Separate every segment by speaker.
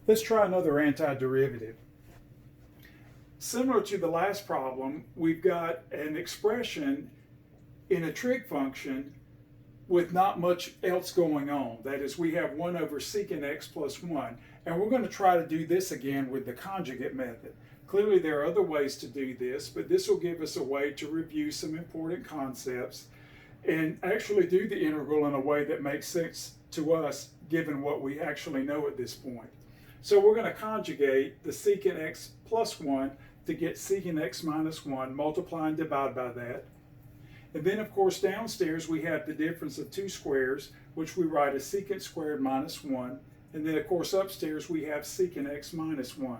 Speaker 1: Let's try another antiderivative. Similar to the last problem, we've got an expression in a trig function with not much else going on. That is, we have 1 over secant x plus 1. And we're going to try to do this again with the conjugate method. Clearly there are other ways to do this, but this will give us a way to review some important concepts and actually do the integral in a way that makes sense to us given what we actually know at this point. So we're going to conjugate the secant x plus 1 to get secant x minus 1, multiply and divide by that. And then, of course, downstairs we have the difference of two squares, which we write as secant squared minus 1. And then, of course, upstairs we have secant x minus 1.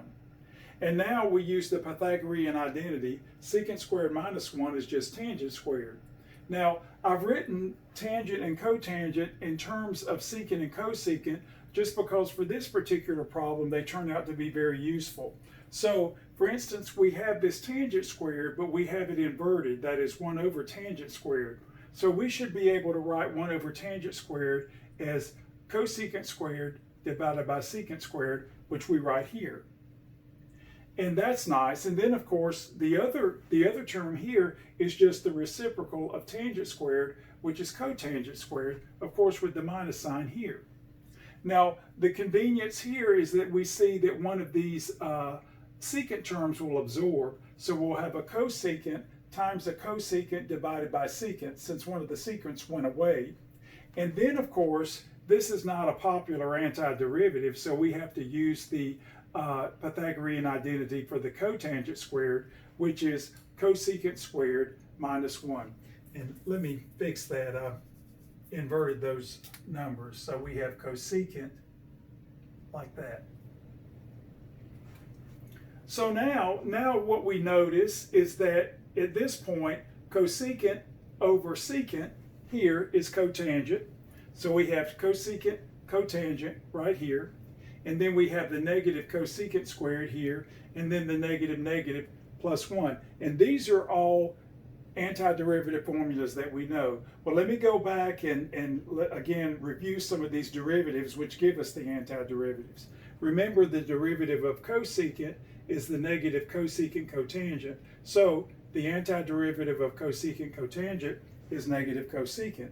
Speaker 1: And now we use the Pythagorean identity. Secant squared minus 1 is just tangent squared. Now, I've written tangent and cotangent in terms of secant and cosecant just because for this particular problem they turn out to be very useful. So, for instance, we have this tangent squared, but we have it inverted, that is 1 over tangent squared. So we should be able to write 1 over tangent squared as cosecant squared divided by secant squared, which we write here. And that's nice. And then, of course, the other term here is just the reciprocal of tangent squared, which is cotangent squared, of course, with the minus sign here. Now, the convenience here is that we see that one of these secant terms will absorb. So we'll have a cosecant times a cosecant divided by secant, since one of the secants went away. And then, of course, this is not a popular antiderivative, so we have to use the Pythagorean identity for the cotangent squared, which is cosecant squared minus 1. And let me fix that. I inverted those numbers. So we have cosecant like that. So now what we notice is that at this point, cosecant over secant here is cotangent. So we have cosecant, cotangent right here. And then we have the negative cosecant squared here, and then the negative plus 1. And these are all antiderivative formulas that we know. Well, let me go back and again review some of these derivatives which give us the antiderivatives. Remember, the derivative of cosecant is the negative cosecant cotangent. So the antiderivative of cosecant cotangent is negative cosecant.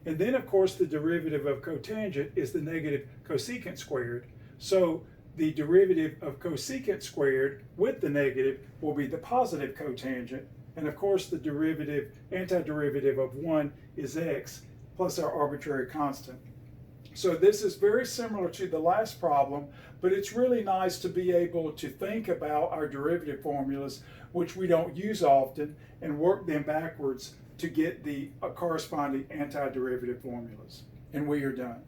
Speaker 1: And then, of course, the derivative of cotangent is the negative cosecant squared. So the derivative of cosecant squared with the negative will be the positive cotangent. And of course, the antiderivative of 1 is x plus our arbitrary constant. So this is very similar to the last problem, but it's really nice to be able to think about our derivative formulas, which we don't use often, and work them backwards to get the corresponding antiderivative formulas. And we are done.